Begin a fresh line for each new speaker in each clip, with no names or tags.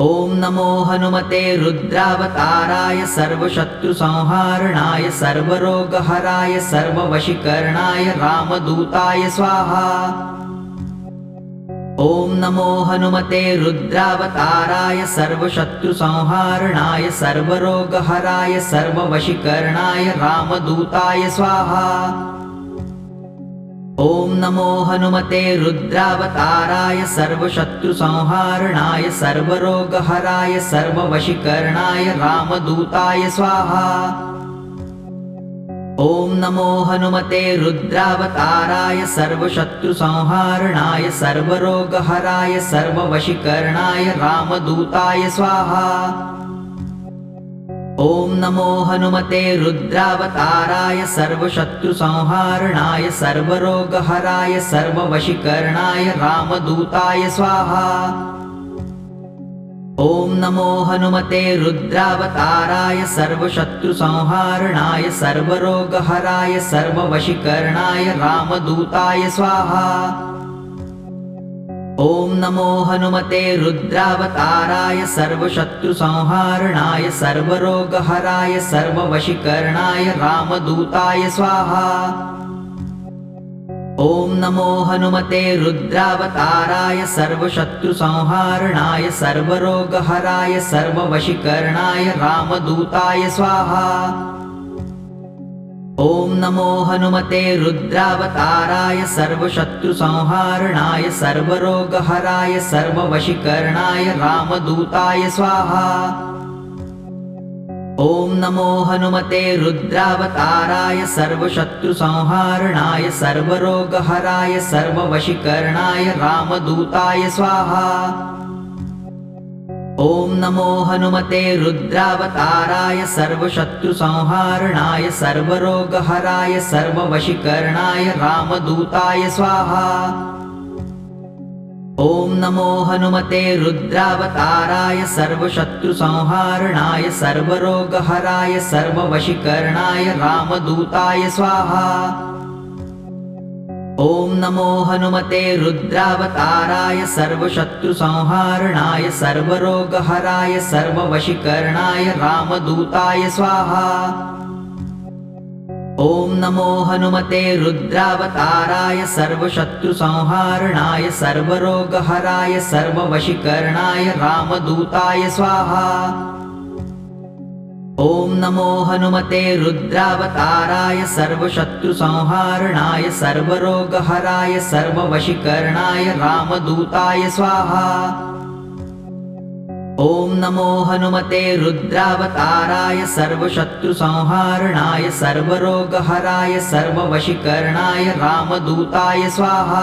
ॐ नमो हनुमते रुद्रावताराय सर्वशत्रुसंहारणाय सर्वरोगहराय सर्ववशीकरणाय रामदूताय स्वाहा। ॐ नमो हनुमते रुद्रावताराय सर्वशत्रुसंहारणाय सर्वरोगहराय सर्ववशीकरणाय रामदूताय स्वाहा। ॐ नमो हनुमते रुद्रावताराय सर्वशत्रुसंहारणाय सर्वरोगहराय सर्ववशीकरणाय रामदूताय स्वाहा। ॐ नमो हनुमते रुद्रावताराय सर्वशत्रुसंहारणाय सर्वरोगहराय सर्ववशीकरणाय रामदूताय स्वाहा। ॐ नमो हनुमते रुद्रावताराय सर्वशत्रुसंहारणाय सर्वरोगहराय सर्ववशीकरणाय रामदूताय स्वाहा। ॐ नमो हनुमते रुद्रावताराय सर्वशत्रुसंहारणाय सर्वरोगहराय सर्ववशीकरणाय रामदूताय स्वाहा। ॐ नमो हनुमते रुद्रावताराय सर्वशत्रुसंहारणाय सर्वरोगहराय सर्ववशीकरणाय रामदूताय स्वाहा। ॐ नमो हनुमते रुद्रावताराय सर्वशत्रुसंहारणाय सर्वरोगहराय सर्ववशीकरणाय रामदूताय स्वाहा। ॐ नमो हनुमते रुद्रावताराय सर्वशत्रुसंहारणाय सर्वरोगहराय सर्ववशीकरणाय रामदूताय स्वाहा। ॐ नमो हनुमते रुद्रावताराय सर्वशत्रुसंहारणाय सर्वरोगहराय सर्ववशीकरणाय रामदूताय स्वाहा। ॐ नमो हनुमते रुद्रावताराय सर्वशत्रुसंहारणाय सर्वरोगहराय सर्ववशीकरणाय रामदूताय स्वाहा। ॐ नमो हनुमते रुद्रावताराय सर्वशत्रुसंहारणाय सर्वरोगहराय सर्ववशीकरणाय रामदूताय स्वाहा। ॐ नमो हनुमते रुद्रावताराय सर्वशत्रुसंहारणाय सर्वरोगहराय सर्ववशीकरणाय रामदूताय स्वाहा। ॐ नमो हनुमते रुद्रावताराय सर्वशत्रुसंहारणाय सर्वरोगहराय सर्ववशीकरणाय रामदूताय स्वाहा। ॐ नमो हनुमते रुद्रावताराय सर्वशत्रुसंहारणाय सर्वरोगहराय सर्ववशीकरणाय रामदूताय स्वाहा। ॐ नमो हनुमते रुद्रावताराय सर्वशत्रुसंहारणाय सर्वरोगहराय सर्ववशीकरणाय रामदूताय स्वाहा।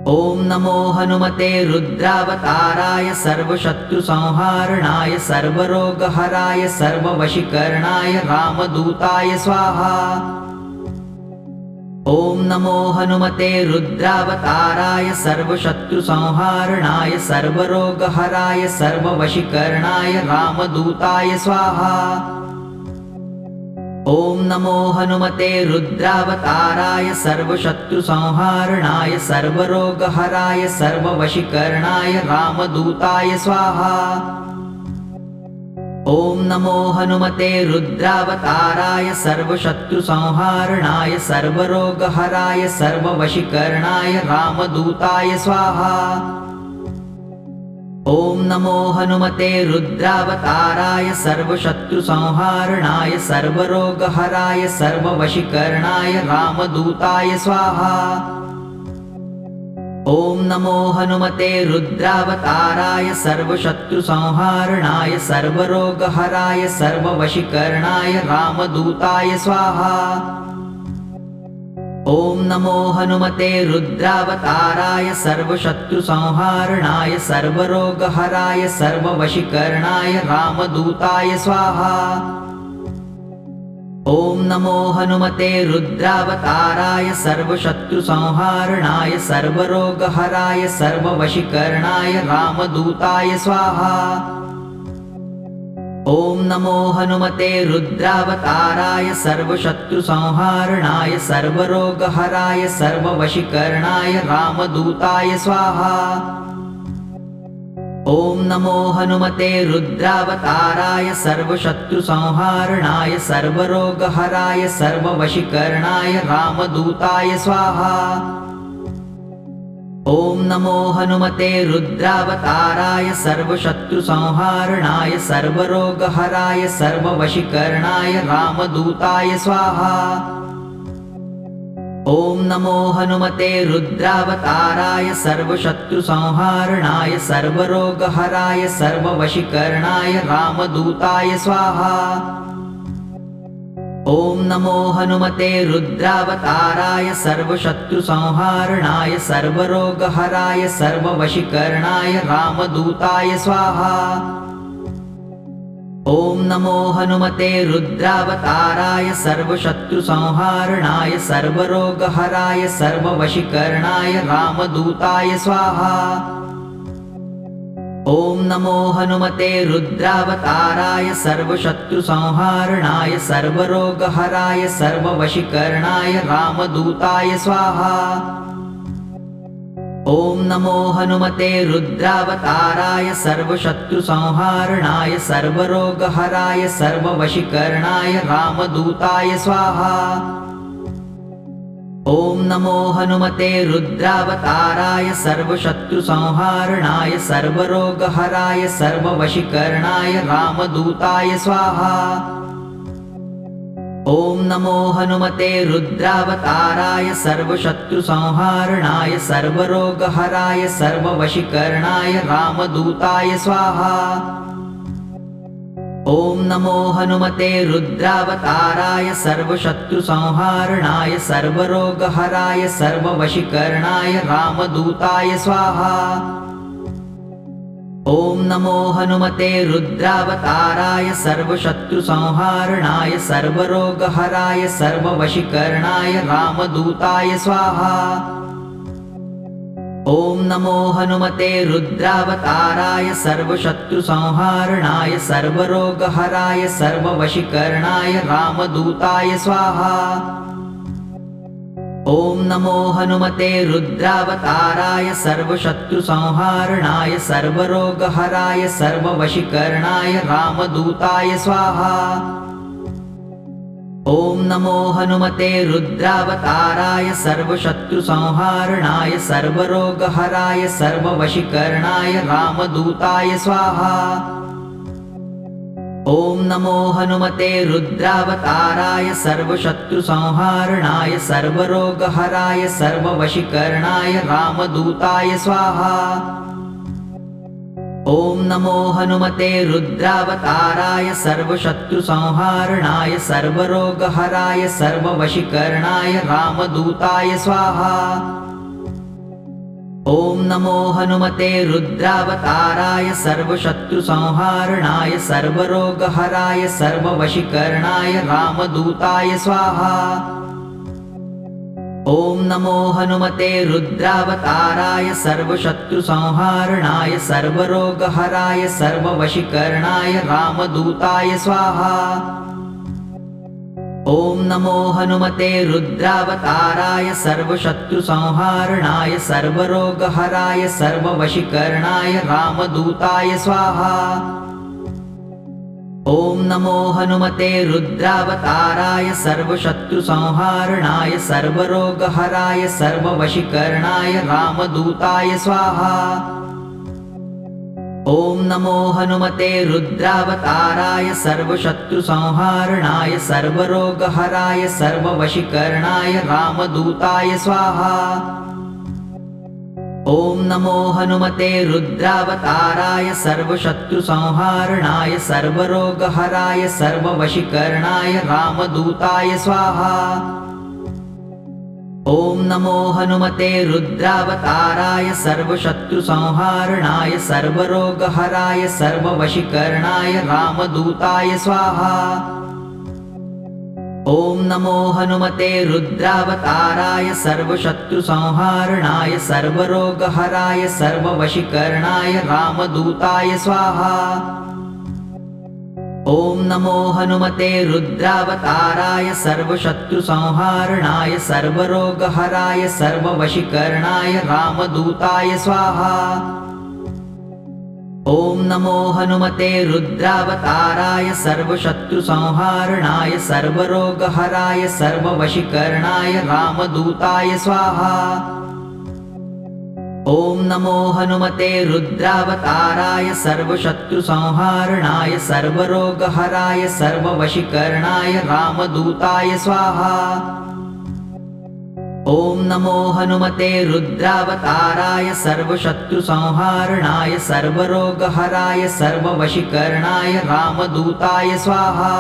ॐ नमो हनुमते रुद्रावताराय सर्वशत्रुसंहारणाय सर्वरोगहराय सर्ववशीकरणाय रामदूताय स्वाहा। ॐ नमो हनुमते रुद्रावताराय सर्वशत्रुसंहारणाय सर्वरोगहराय सर्ववशीकरणाय रामदूताय स्वाहा। ॐ नमो हनुमते रुद्रावताराय सर्वशत्रुसंहारणाय सर्वरोगहराय सर्ववशीकरणाय रामदूताय स्वाहा। ॐ नमो हनुमते रुद्रावताराय सर्वशत्रुसंहारणाय सर्वरोगहराय सर्ववशीकरणाय रामदूताय स्वाहा। ॐ नमो हनुमते रुद्रावताराय सर्वशत्रुसंहारणाय सर्वरोगहराय सर्ववशीकरणाय रामदूताय स्वाहा। ॐ नमो हनुमते रुद्रावताराय सर्वशत्रुसंहारणाय सर्वरोगहराय सर्ववशीकरणाय रामदूताय स्वाहा। ॐ नमो हनुमते रुद्रावताराय सर्वशत्रुसंहारणाय सर्वरोगहराय सर्ववशीकरणाय रामदूताय स्वाहा। ॐ नमो हनुमते रुद्रावताराय सर्वशत्रुसंहारणाय सर्वरोगहराय सर्ववशीकरणाय रामदूताय स्वाहा। ॐ नमो हनुमते रुद्रावताराय सर्वशत्रुसंहारणाय सर्वरोगहराय सर्ववशीकरणाय रामदूताय स्वाहा। ॐ नमो हनुमते रुद्रावताराय सर्वशत्रुसंहारणाय सर्वरोगहराय सर्ववशीकरणाय रामदूताय स्वाहा। ॐ नमो हनुमते रुद्रावताराय सर्वशत्रुसंहारणाय सर्वरोगहराय सर्ववशीकरणाय रामदूताय स्वाहा। ॐ नमो हनुमते रुद्रावताराय सर्वशत्रुसंहारणाय सर्वरोगहराय सर्ववशीकरणाय रामदूताय स्वाहा। ॐ नमो हनुमते रुद्रावताराय सर्वशत्रुसंहारणाय सर्वरोगहराय सर्ववशीकरणाय रामदूताय स्वाहा। ॐ नमो हनुमते रुद्रावताराय सर्वशत्रुसंहारणाय सर्वरोगहराय सर्ववशीकरणाय रामदूताय स्वाहा। ॐ नमो हनुमते रुद्रावताराय सर्वशत्रुसंहारणाय सर्वरोगहराय सर्ववशीकरणाय रामदूताय स्वाहा। ॐ नमो हनुमते रुद्रावताराय सर्वशत्रुसंहारणाय सर्वरोगहराय सर्ववशीकरणाय रामदूताय स्वाहा। ॐ नमो हनुमते रुद्रावताराय सर्वशत्रुसंहारणाय सर्वरोगहराय सर्ववशीकरणाय रामदूताय स्वाहा। ॐ नमो हनुमते रुद्रावताराय सर्वशत्रुसंहारणाय सर्वरोगहराय सर्ववशीकरणाय रामदूताय स्वाहा। ॐ नमो हनुमते रुद्रावताराय सर्वशत्रुसंहारणाय सर्वरोगहराय सर्ववशीकरणाय रामदूताय स्वाहा। ॐ नमो हनुमते रुद्रावताराय सर्वशत्रुसंहारणाय सर्वरोगहराय सर्ववशीकरणाय रामदूताय स्वाहा। ॐ नमो हनुमते रुद्रावताराय सर्वशत्रुसंहारणाय सर्वरोगहराय सर्ववशीकरणाय रामदूताय स्वाहा। ॐ नमो हनुमते रुद्रावताराय सर्वशत्रुसंहारणाय सर्वरोगहराय सर्ववशीकरणाय रामदूताय स्वाहा। ॐ नमो हनुमते रुद्रावताराय सर्वशत्रुसंहारणाय सर्वरोगहराय सर्ववशीकरणाय रामदूताय स्वाहा। ॐ नमो हनुमते रुद्रावताराय सर्वशत्रुसंहारणाय सर्वरोगहराय सर्ववशीकरणाय रामदूताय स्वाहा। ॐ नमो हनुमते रुद्रावताराय सर्वशत्रुसंहारणाय सर्वरोगहराय सर्ववशीकरणाय रामदूताय स्वाहा। ॐ नमो हनुमते रुद्रावताराय सर्वशत्रुसंहारणाय सर्वरोगहराय सर्ववशीकरणाय रामदूताय स्वाहा। ॐ नमो हनुमते रुद्रावताराय सर्वशत्रुसंहारणाय सर्वरोगहराय सर्ववशीकरणाय रामदूताय स्वाहा। ॐ नमो हनुमते रुद्रावताराय सर्वशत्रुसंहारणाय सर्वरोगहराय सर्ववशीकरणाय रामदूताय स्वाहा। ॐ नमो हनुमते रुद्रावताराय सर्वशत्रुसंहारणाय सर्वरोगहराय सर्ववशीकरणाय रामदूताय स्वाहा। ॐ नमो हनुमते रुद्रावताराय सर्वशत्रुसंहारणाय सर्वरोगहराय सर्ववशीकरणाय रामदूताय स्वाहा। ॐ नमो हनुमते रुद्रावताराय सर्वशत्रुसंहारणाय सर्वरोगहराय सर्ववशीकरणाय रामदूताय स्वाहा। ॐ नमो हनुमते रुद्रावताराय सर्वशत्रुसंहारणाय सर्वरोगहराय सर्ववशीकरणाय रामदूताय स्वाहा। ॐ नमो हनुमते रुद्रावताराय सर्वशत्रुसंहारणाय सर्वरोगहराय सर्ववशीकरणाय रामदूताय स्वाहा। ॐ नमो हनुमते रुद्रावताराय सर्वशत्रुसंहारणाय सर्वरोगहराय सर्ववशीकरणाय रामदूताय स्वाहा। ॐ नमो हनुमते रुद्रावताराय सर्वशत्रुसंहारणाय सर्वरोगहराय सर्ववशीकरणाय रामदूताय स्वाहा। ॐ नमो हनुमते रुद्रावताराय सर्वशत्रुसंहारणाय सर्वरोगहराय सर्ववशीकरणाय रामदूताय स्वाहा। ॐ नमो हनुमते रुद्रावताराय सर्वशत्रुसंहारणाय सर्वरोगहराय सर्ववशीकरणाय रामदूताय स्वाहा।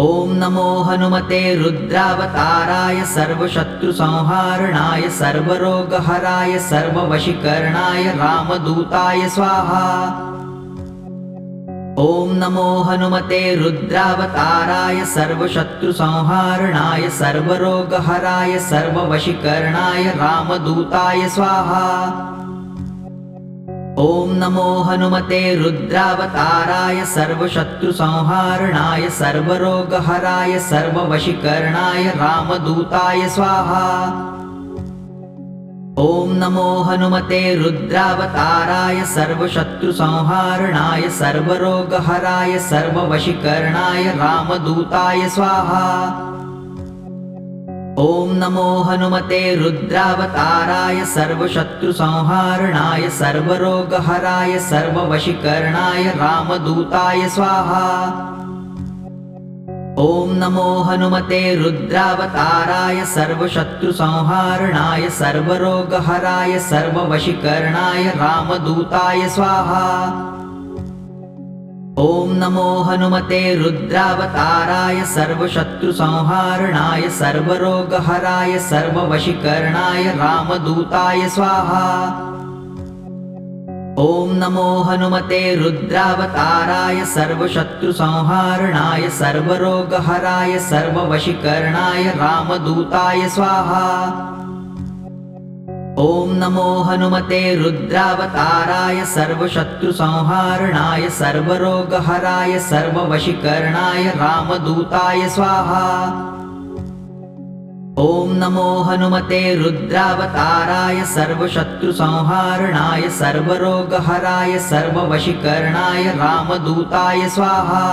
ॐ नमो हनुमते रुद्रावताराय सर्वशत्रुसंहारणाय सर्वरोगहराय सर्ववशीकरणाय रामदूताय स्वाहा। ॐ नमो हनुमते रुद्रावताराय सर्वशत्रुसंहारणाय सर्वरोगहराय सर्ववशीकरणाय रामदूताय स्वाहा। ॐ नमो हनुमते रुद्रावताराय सर्वशत्रुसंहारणाय सर्वरोगहराय सर्ववशीकरणाय रामदूताय स्वाहा। ॐ नमो हनुमते रुद्रावताराय सर्वशत्रुसंहारणाय सर्वरोगहराय सर्ववशीकरणाय रामदूताय स्वाहा। ॐ नमो हनुमते रुद्रावताराय सर्वशत्रुसंहारणाय सर्वरोगहराय सर्ववशीकरणाय रामदूताय स्वाहा। ॐ नमो हनुमते रुद्रावताराय सर्वशत्रुसंहारणाय सर्वरोगहराय सर्ववशीकरणाय रामदूताय स्वाहा। ॐ नमो हनुमते रुद्रावताराय सर्वशत्रुसंहारणाय सर्वरोगहराय सर्ववशीकरणाय रामदूताय स्वाहा। ॐ नमो हनुमते रुद्रावताराय सर्वशत्रुसंहारणाय सर्वरोगहराय सर्ववशीकरणाय रामदूताय स्वाहा। ॐ नमो हनुमते रुद्रावताराय सर्वशत्रुसंहारणाय सर्वरोगहराय सर्ववशीकरणाय रामदूताय स्वाहा। ॐ नमो हनुमते रुद्रावताराय सर्वशत्रुसंहारणाय सर्वरोगहराय सर्ववशीकरणाय रामदूताय स्वाहा।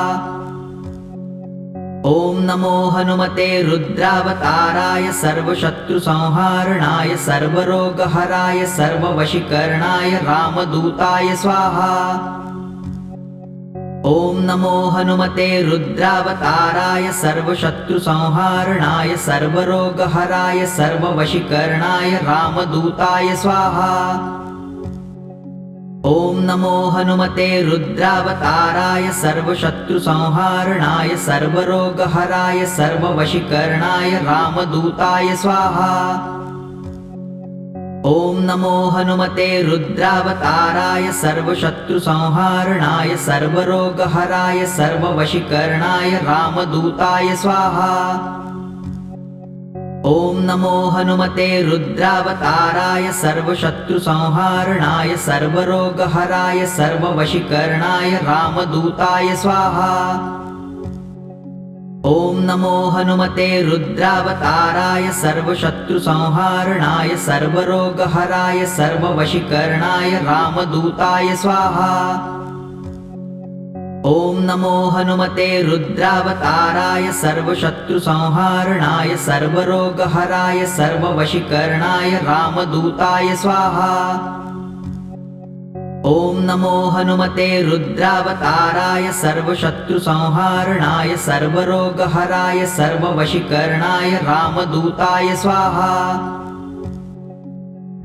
ॐ नमो हनुमते रुद्रावताराय सर्वशत्रुसंहारणाय सर्वरोगहराय सर्ववशीकरणाय रामदूताय स्वाहा। ॐ नमो हनुमते रुद्रावताराय सर्वशत्रुसंहारणाय सर्वरोगहराय सर्ववशीकरणाय रामदूताय स्वाहा। ॐ नमो हनुमते रुद्रावताराय सर्वशत्रुसंहारणाय सर्वरोगहराय सर्ववशीकरणाय रामदूताय स्वाहा। ॐ नमो हनुमते रुद्रावताराय सर्वशत्रुसंहारणाय सर्वरोगहराय सर्ववशीकरणाय रामदूताय स्वाहा। ॐ नमो हनुमते रुद्रावताराय सर्वशत्रुसंहारणाय सर्वरोगहराय सर्ववशीकरणाय रामदूताय स्वाहा। ॐ नमो हनुमते रुद्रावताराय सर्वशत्रुसंहारणाय सर्वरोगहराय सर्ववशीकरणाय रामदूताय स्वाहा। ॐ नमो हनुमते रुद्रावताराय सर्वशत्रुसंहारणाय सर्वरोगहराय सर्ववशीकरणाय रामदूताय स्वाहा। ॐ नमो हनुमते रुद्रावताराय सर्वशत्रुसंहारणाय सर्वरोगहराय सर्ववशीकरणाय रामदूताय स्वाहा।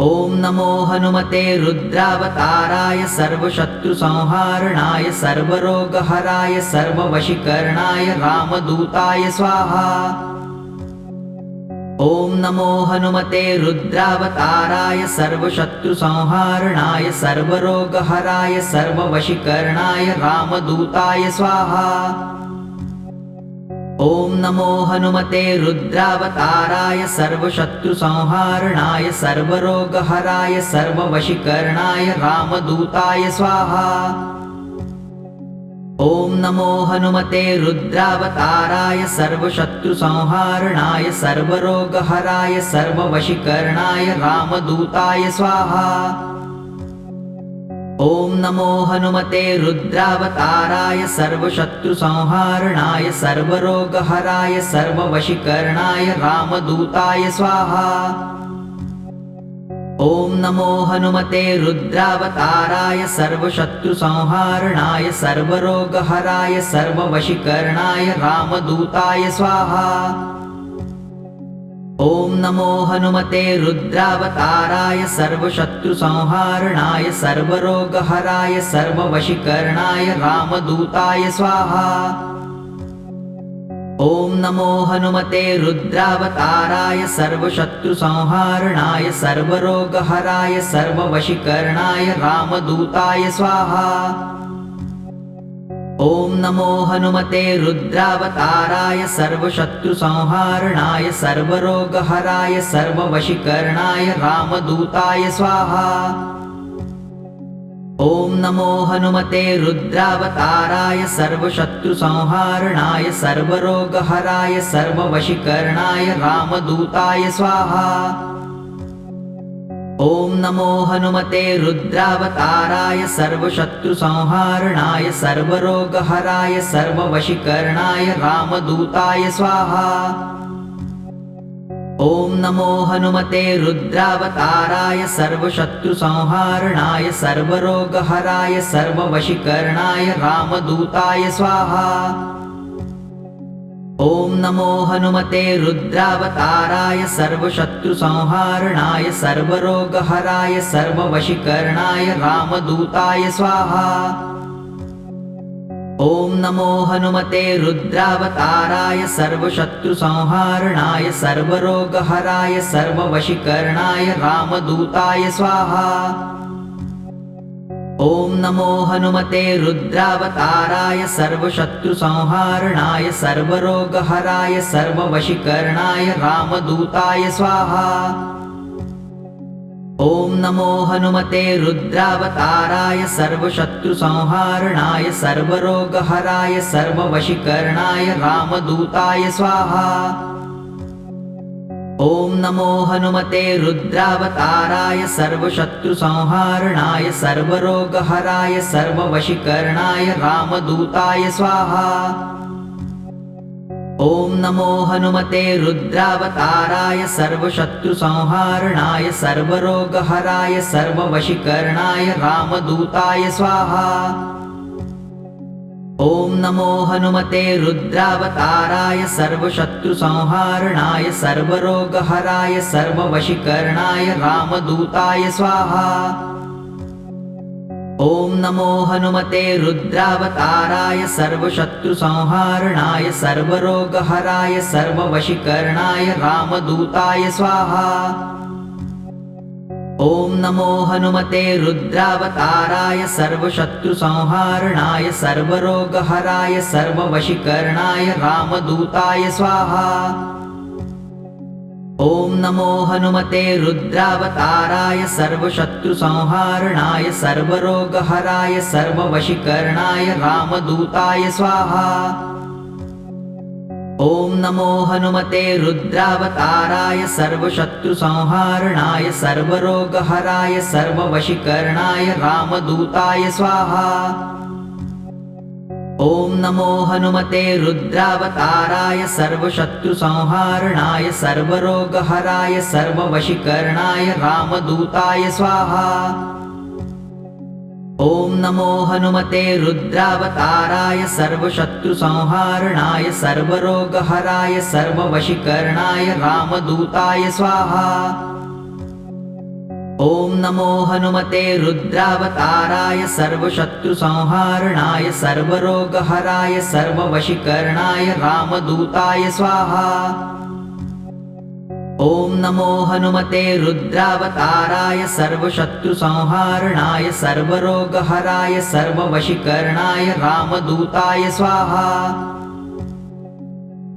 ॐ नमो हनुमते रुद्रावताराय सर्वशत्रुसंहारणाय सर्वरोगहराय सर्ववशीकरणाय रामदूताय स्वाहा। ॐ नमो हनुमते रुद्रावताराय सर्वशत्रुसंहारणाय सर्वरोगहराय सर्ववशीकरणाय रामदूताय स्वाहा। ॐ नमो हनुमते रुद्रावताराय सर्वशत्रुसंहारणाय सर्वरोगहराय सर्ववशीकरणाय रामदूताय स्वाहा। ॐ नमो हनुमते रुद्रावताराय सर्वशत्रुसंहारणाय सर्वरोगहराय सर्ववशीकरणाय रामदूताय स्वाहा। ॐ नमो हनुमते रुद्रावताराय सर्वशत्रुसंहारणाय सर्वरोगहराय सर्ववशीकरणाय रामदूताय स्वाहा। ॐ नमो हनुमते रुद्रावताराय सर्वशत्रुसंहारणाय सर्वरोगहराय सर्ववशीकरणाय रामदूताय स्वाहा। ॐ नमो हनुमते रुद्रावताराय सर्वशत्रुसंहारणाय सर्वरोगहराय सर्ववशीकरणाय रामदूताय स्वाहा। ॐ नमो हनुमते रुद्रावताराय सर्वशत्रुसंहारणाय सर्वरोगहराय सर्ववशीकरणाय रामदूताय स्वाहा। ॐ नमो हनुमते रुद्रावताराय सर्वशत्रुसंहारणाय सर्वरोगहराय सर्ववशीकरणाय रामदूताय स्वाहा। ॐ नमो हनुमते रुद्रावताराय सर्वशत्रुसंहारणाय सर्वरोगहराय सर्ववशीकरणाय रामदूताय स्वाहा। ॐ नमो हनुमते रुद्रावताराय सर्वशत्रुसंहारणाय सर्वरोगहराय सर्ववशीकरणाय रामदूताय स्वाहा। ॐ नमो हनुमते रुद्रावताराय सर्वशत्रुसंहारणाय सर्वरोगहराय सर्ववशीकरणाय रामदूताय स्वाहा। ॐ नमो हनुमते रुद्रावताराय सर्वशत्रुसंहारणाय सर्वरोगहराय सर्ववशीकरणाय रामदूताय स्वाहा। ॐ नमो हनुमते रुद्रावताराय सर्वशत्रुसंहारणाय सर्वरोगहराय सर्ववशीकरणाय रामदूताय स्वाहा। ॐ नमो हनुमते रुद्रावताराय सर्वशत्रुसंहारणाय सर्वरोगहराय सर्ववशीकरणाय रामदूताय स्वाहा। ॐ नमो हनुमते रुद्रावताराय सर्वशत्रुसंहारणाय सर्वरोगहराय सर्ववशीकरणाय रामदूताय स्वाहा। ॐ नमो हनुमते रुद्रावताराय सर्वशत्रुसंहारणाय सर्वरोगहराय सर्ववशीकरणाय रामदूताय स्वाहा। ॐ नमो हनुमते रुद्रावताराय सर्वशत्रुसंहारणाय सर्वरोगहराय सर्ववशीकरणाय रामदूताय स्वाहा। ॐ नमो हनुमते रुद्रावताराय सर्वशत्रुसंहारणाय सर्वरोगहराय सर्ववशीकरणाय रामदूताय स्वाहा। ॐ नमो हनुमते रुद्रावताराय सर्वशत्रुसंहारणाय सर्वरोगहराय सर्ववशीकरणाय रामदूताय स्वाहा। ॐ नमो हनुमते रुद्रावताराय सर्वशत्रुसंहारणाय सर्वरोगहराय सर्ववशीकरणाय रामदूताय स्वाहा। ॐ नमो हनुमते रुद्रावताराय सर्वशत्रुसंहारणाय सर्वरोगहराय सर्ववशीकरणाय रामदूताय स्वाहा। ॐ नमो हनुमते रुद्रावताराय सर्वशत्रुसंहारणाय सर्वरोगहराय सर्ववशीकरणाय रामदूताय स्वाहा। ॐ नमो हनुमते रुद्रावताराय सर्वशत्रुसंहारणाय सर्वरोगहराय सर्ववशीकरणाय रामदूताय स्वाहा। ॐ नमो हनुमते रुद्रावताराय सर्वशत्रुसंहारणाय सर्वरोगहराय सर्ववशीकरणाय रामदूताय स्वाहा। ॐ नमो हनुमते रुद्रावताराय सर्वशत्रुसंहारणाय सर्वरोगहराय सर्ववशीकरणाय रामदूताय स्वाहा। ॐ नमो हनुमते रुद्रावताराय सर्वशत्रुसंहारणाय सर्वरोगहराय सर्ववशीकरणाय रामदूताय स्वाहा।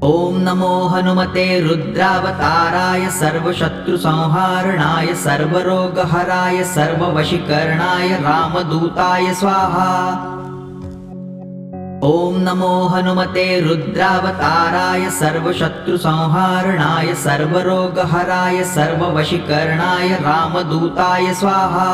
ॐ नमो हनुमते रुद्रावताराय सर्वशत्रुसंहारणाय सर्वरोगहराय सर्ववशीकरणाय रामदूताय स्वाहा। ॐ नमो हनुमते रुद्रावताराय सर्वशत्रुसंहारणाय सर्वरोगहराय सर्ववशीकरणाय रामदूताय स्वाहा।